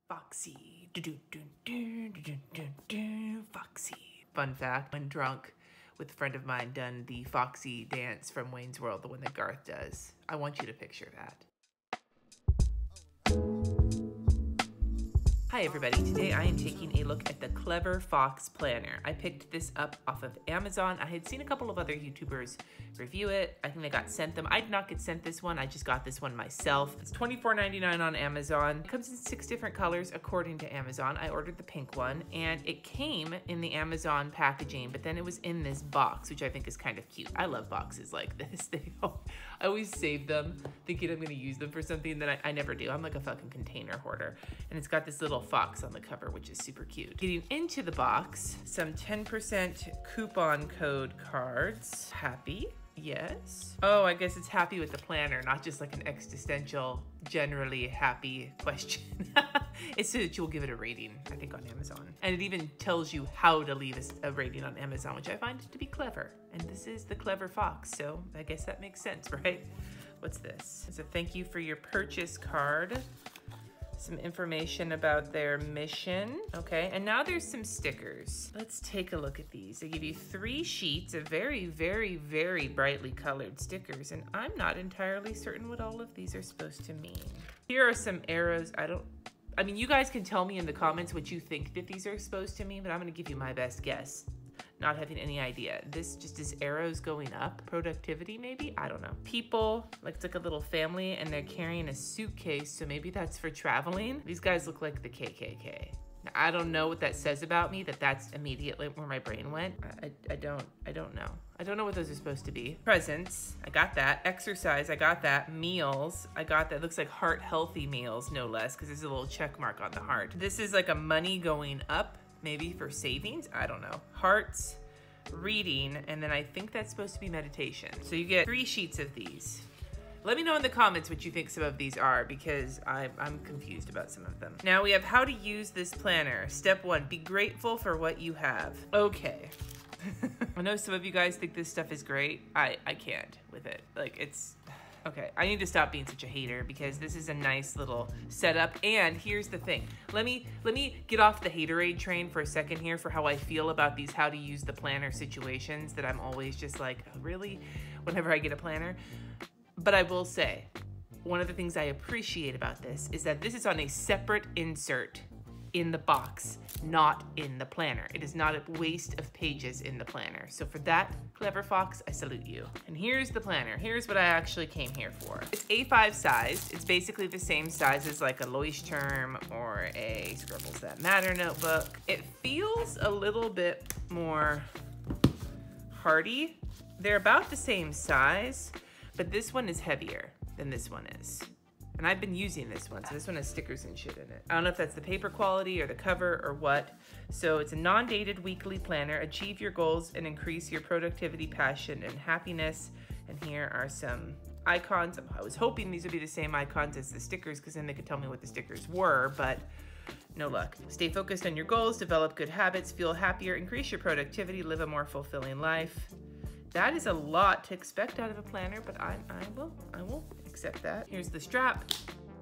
Foxy. Foxy. Fun fact, when drunk with a friend of mine done the Foxy dance from Wayne's World, the one that Garth does. I want you to picture that. Hi everybody, today I am taking a look at the Clever Fox Planner. I picked this up off of Amazon. I had seen a couple of other YouTubers review it. I think they got sent them. I did not get sent this one, I just got this one myself. It's $24.99 on Amazon. It comes in 6 different colors according to Amazon. I ordered the pink one and it came in the Amazon packaging, but then it was in this box, which I think is kind of cute. I love boxes like this. I always save them thinking I'm gonna use them for something that I never do. I'm like a fucking container hoarder. And it's got this little fox on the cover, which is super cute. Getting into the box, some 10% coupon code cards. Happy, yes. Oh, I guess it's happy with the planner, not just like an existential, generally happy question. It's so that you'll give it a rating, I think, on Amazon. And it even tells you how to leave a rating on Amazon, which I find to be clever. And this is the Clever Fox, so I guess that makes sense, right? What's this? It's a thank you for your purchase card. Some information about their mission. Okay, and now there's some stickers. Let's take a look at these. They give you 3 sheets of very, very, very brightly colored stickers, and I'm not entirely certain what all of these are supposed to mean. Here are some arrows. I mean, you guys can tell me in the comments what you think that these are supposed to mean, but I'm gonna give you my best guess. Not having any idea. This just is arrows going up. Productivity, maybe? I don't know. People, like it's like a little family and they're carrying a suitcase, so maybe that's for traveling. These guys look like the KKK. Now, I don't know what that says about me, that's immediately where my brain went. I don't know. I don't know what those are supposed to be. Presents, I got that. Exercise, I got that. Meals, I got that. Looks like heart healthy meals, no less, because there's a little check mark on the heart. This is like a money going up. Maybe for savings, I don't know. Hearts, reading, and then I think that's supposed to be meditation. So you get 3 sheets of these. Let me know in the comments what you think some of these are, because I'm confused about some of them. Now we have how to use this planner. Step 1, be grateful for what you have. Okay. I know some of you guys think this stuff is great. I can't with it. Like it's, okay, I need to stop being such a hater because this is a nice little setup. And here's the thing. Let me get off the haterade train for a second here for how I feel about these how to use the planner situations that I'm always just like, oh, really? Whenever I get a planner. But I will say, one of the things I appreciate about this is that this is on a separate insert in the box, not in the planner. It is not a waste of pages in the planner. So for that, Clever Fox, I salute you. And here's the planner. Here's what I actually came here for. It's A5 sized. It's basically the same size as like a Leuchtturm or a Scribbles That Matter notebook. It feels a little bit more hardy. They're about the same size, but this one is heavier than this one is. And I've been using this one, so this one has stickers and shit in it. I don't know if that's the paper quality or the cover or what. So it's a non-dated weekly planner. Achieve your goals and increase your productivity, passion, and happiness. And here are some icons. I was hoping these would be the same icons as the stickers because then they could tell me what the stickers were, but no luck. Stay focused on your goals, develop good habits, feel happier, increase your productivity, live a more fulfilling life. That is a lot to expect out of a planner, but I will accept that. Here's the strap,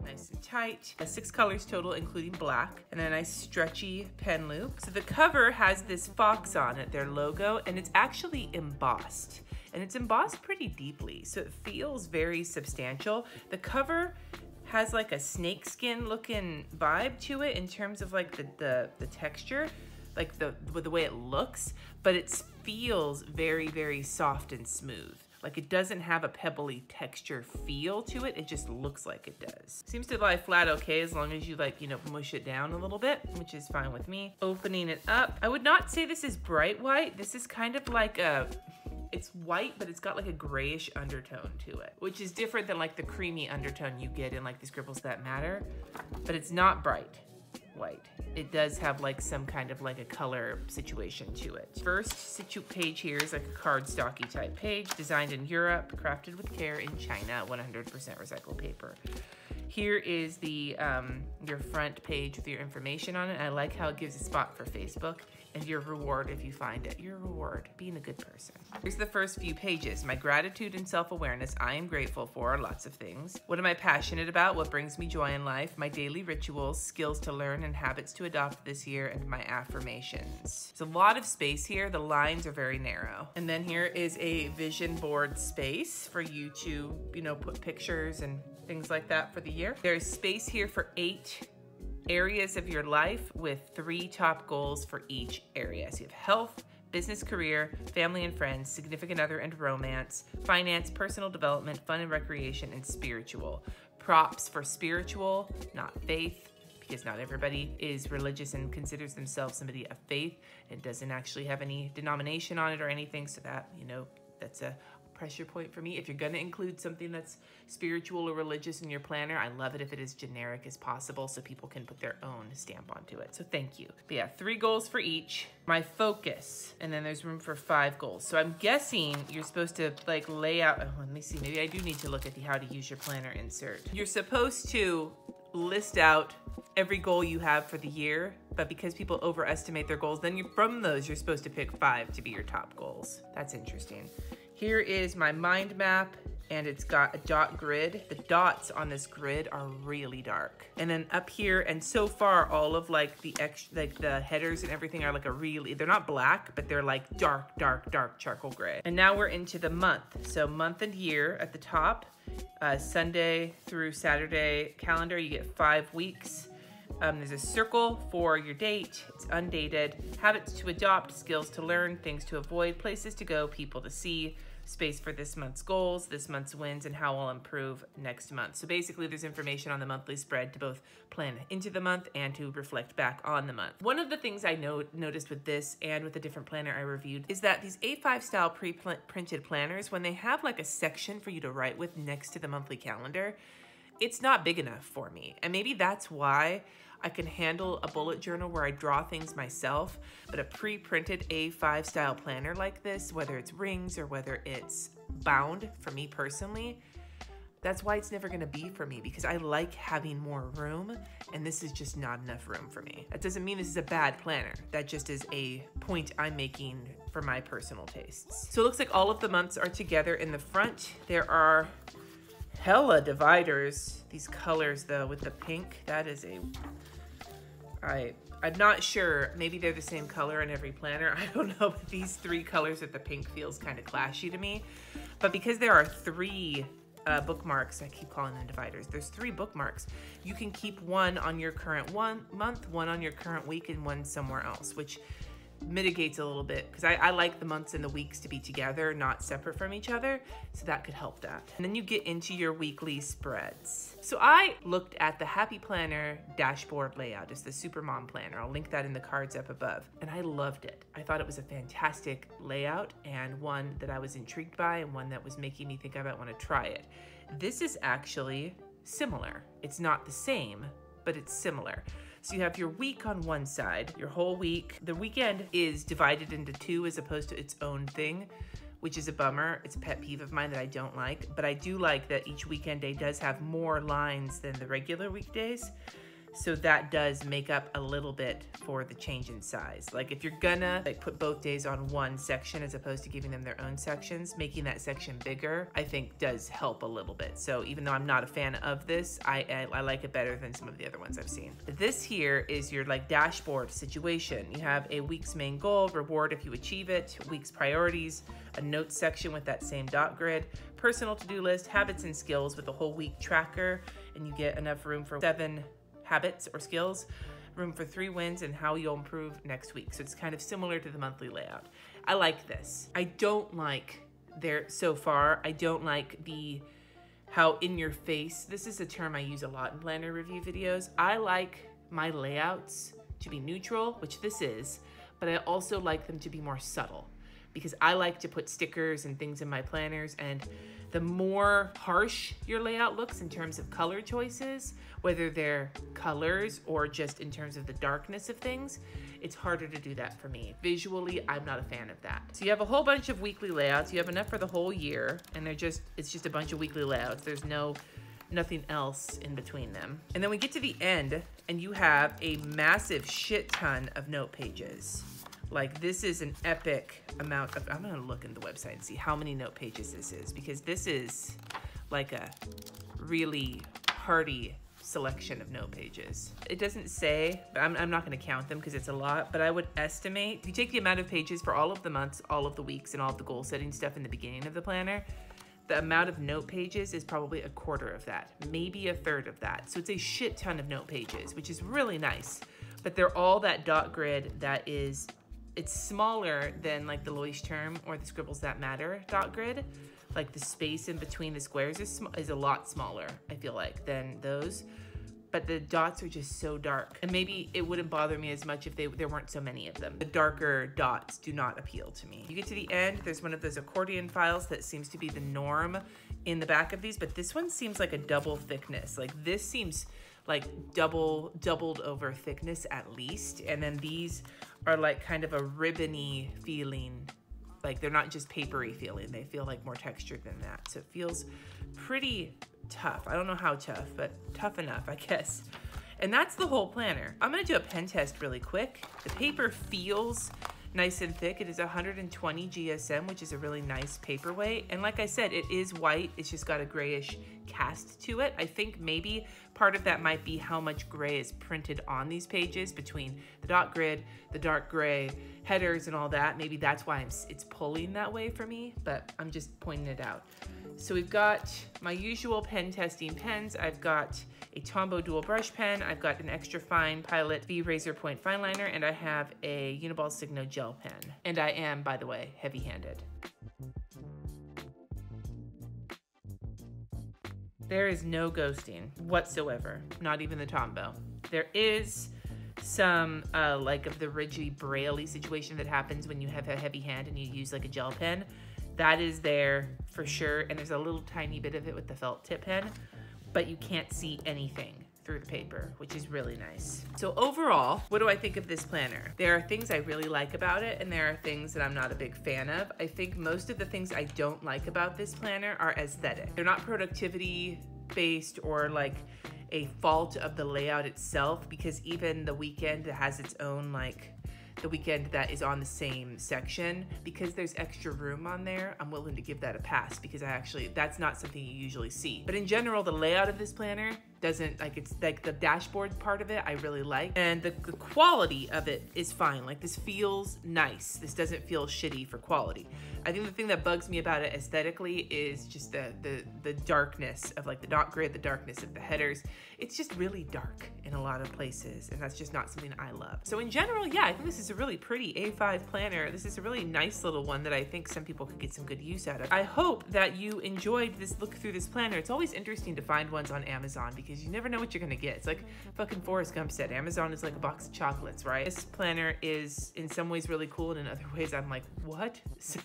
nice and tight. 6 colors total, including black, and a nice stretchy pen loop. So the cover has this fox on it, their logo, and it's actually embossed. And it's embossed pretty deeply, so it feels very substantial. The cover has like a snakeskin looking vibe to it in terms of like the texture, like the way it looks, but it feels very, very soft and smooth. Like it doesn't have a pebbly texture feel to it. It just looks like it does. Seems to lie flat okay as long as you like, you know, mush it down a little bit, which is fine with me. Opening it up. I would not say this is bright white. This is kind of like it's white, but it's got like a grayish undertone to it, which is different than like the creamy undertone you get in like the Scribbles That Matter, but it's not bright white. It does have like some kind of like a color situation to it. First page here is like a cardstocky type page, designed in Europe, crafted with care in China, 100% recycled paper. Here is the your front page with your information on it. I like how it gives a spot for Facebook and your reward if you find it. Your reward, being a good person. Here's the first few pages. My gratitude and self-awareness. I am grateful for lots of things. What am I passionate about? What brings me joy in life? My daily rituals, skills to learn, and habits to adopt this year, and my affirmations. There's a lot of space here. The lines are very narrow. And then here is a vision board space for you to, you know, put pictures and things like that for the year. There's space here for 8 areas of your life with 3 top goals for each area. So you have health, business, career, family and friends, significant other and romance, finance, personal development, fun and recreation, and spiritual. Props for spiritual, not faith, because not everybody is religious and considers themselves somebody of faith and doesn't actually have any denomination on it or anything. So that, you know, that's a pressure point for me. If you're gonna include something that's spiritual or religious in your planner, I love it if it is generic as possible so people can put their own stamp onto it. So thank you. But yeah, 3 goals for each. My focus, and then there's room for 5 goals. So I'm guessing you're supposed to like lay out, oh, let me see, maybe I do need to look at the how to use your planner insert. You're supposed to list out every goal you have for the year, but because people overestimate their goals, then from those, you're supposed to pick 5 to be your top goals. That's interesting. Here is my mind map, and it's got a dot grid. The dots on this grid are really dark. And then up here, and so far, all of like the headers and everything are like they're not black, but they're like dark charcoal gray. And now we're into the month. So month and year at the top, Sunday through Saturday calendar, you get 5 weeks. There's a circle for your date. It's undated. Habits to adopt, skills to learn, things to avoid, places to go, people to see, space for this month's goals, this month's wins, and how I'll improve next month. So basically there's information on the monthly spread to both plan into the month and to reflect back on the month. One of the things I noticed with this and with a different planner I reviewed is that these A5 style pre-printed planners, when they have like a section for you to write with next to the monthly calendar, it's not big enough for me. And maybe that's why I can handle a bullet journal where I draw things myself, but a pre-printed A5 style planner like this, whether it's rings or whether it's bound, for me personally, that's why it's never gonna be for me, because I like having more room, and this is just not enough room for me. That doesn't mean this is a bad planner. That just is a point I'm making for my personal tastes. So it looks like all of the months are together in the front. There are hella dividers. These colors though with the pink, that is I'm not sure, maybe they're the same color in every planner. I don't know, but these 3 colors with the pink feels kind of clashy to me. But because there are 3 bookmarks, I keep calling them dividers, there's 3 bookmarks. You can keep one on your current month, one on your current week, and one somewhere else, which mitigates a little bit, because I like the months and the weeks to be together, not separate from each other, so that could help that. And then you get into your weekly spreads. So I looked at the Happy Planner dashboard layout. It's the Supermom Planner. I'll link that in the cards up above. And I loved it. I thought it was a fantastic layout, and one that I was intrigued by, and one that was making me think I might want to try it. This is actually similar. It's not the same, but it's similar. So you have your week on one side, your whole week. The weekend is divided into 2 as opposed to its own thing, which is a bummer. It's a pet peeve of mine that I don't like, but I do like that each weekend day does have more lines than the regular weekdays. So that does make up a little bit for the change in size. Like if you're gonna like put both days on one section as opposed to giving them their own sections, making that section bigger, I think does help a little bit. So even though I'm not a fan of this, I like it better than some of the other ones I've seen. This here is your like dashboard situation. You have a week's main goal, reward if you achieve it, week's priorities, a notes section with that same dot grid, personal to-do list, habits and skills with a whole week tracker, and you get enough room for 7 habits or skills, room for 3 wins, and how you'll improve next week. So it's kind of similar to the monthly layout. I like this. I don't like so far, I don't like how in your face, this is a term I use a lot in planner review videos. I like my layouts to be neutral, which this is, but I also like them to be more subtle, because I like to put stickers and things in my planners, and the more harsh your layout looks in terms of color choices, whether they're colors or just in terms of the darkness of things, it's harder to do that for me. Visually, I'm not a fan of that. So you have a whole bunch of weekly layouts. You have enough for the whole year, and it's just a bunch of weekly layouts. There's nothing else in between them. And then we get to the end, and you have a massive shit ton of note pages. Like, this is an epic amount of, I'm gonna look in the website and see how many note pages this is, because this is like a really hearty selection of note pages. It doesn't say, but I'm not gonna count them because it's a lot, but I would estimate, if you take the amount of pages for all of the months, all of the weeks, and all of the goal setting stuff in the beginning of the planner, the amount of note pages is probably a quarter of that, maybe a third of that. So it's a shit ton of note pages, which is really nice. But they're all that dot grid that is, it's smaller than like the Leuchtturm or the Scribbles That Matter dot grid. Like the space in between the squares is a lot smaller, I feel like, than those. But the dots are just so dark. And maybe it wouldn't bother me as much if there weren't so many of them. The darker dots do not appeal to me. You get to the end, there's one of those accordion files that seems to be the norm in the back of these, but this one seems like a double thickness. Like this seems like doubled over thickness at least. And then these are like kind of a ribbony feeling. Like they're not just papery feeling, they feel like more textured than that. So it feels pretty tough. I don't know how tough, but tough enough, I guess. And that's the whole planner. I'm gonna do a pen test really quick. The paper feels nice and thick. It is 120 GSM, which is a really nice paperweight. And like I said, it is white. It's just got a grayish cast to it. I think maybe part of that might be how much gray is printed on these pages between the dot grid, the dark gray, headers and all that. Maybe that's why it's pulling that way for me, but I'm just pointing it out. So we've got my usual pen testing pens. I've got a Tombow dual brush pen. I've got an extra fine Pilot V Razor Point fine liner, and I have a Uniball Signo gel pen. And I am, by the way, heavy-handed. There is no ghosting whatsoever, not even the Tombow. There is some like of the rigid braille-y situation that happens when you have a heavy hand and you use like a gel pen. That is there for sure, and there's a little tiny bit of it with the felt tip pen, but you can't see anything through the paper, which is really nice. So overall, what do I think of this planner? There are things I really like about it, and there are things that I'm not a big fan of. I think most of the things I don't like about this planner are aesthetic. They're not productivity based or like a fault of the layout itself, because even the weekend has its own like, the weekend that is on the same section, because there's extra room on there, I'm willing to give that a pass, because that's not something you usually see. But in general, the layout of this planner doesn't, like, it's like the dashboard part of it I really like, and the quality of it is fine. Like, this feels nice. This doesn't feel shitty for quality. I think the thing that bugs me about it aesthetically is just the darkness of like the dot grid, the darkness of the headers. It's just really dark in a lot of places, and that's just not something I love. So in general, yeah, I think this is a really pretty A5 planner. This is a really nice little one that I think some people could get some good use out of. I hope that you enjoyed this look through this planner. It's always interesting to find ones on Amazon, because you never know what you're gonna get. It's like fucking Forrest Gump said, Amazon is like a box of chocolates, right? This planner is in some ways really cool, and in other ways I'm like, what? So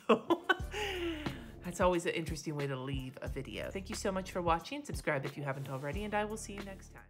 that's always an interesting way to leave a video. Thank you so much for watching. Subscribe if you haven't already, and I will see you next time.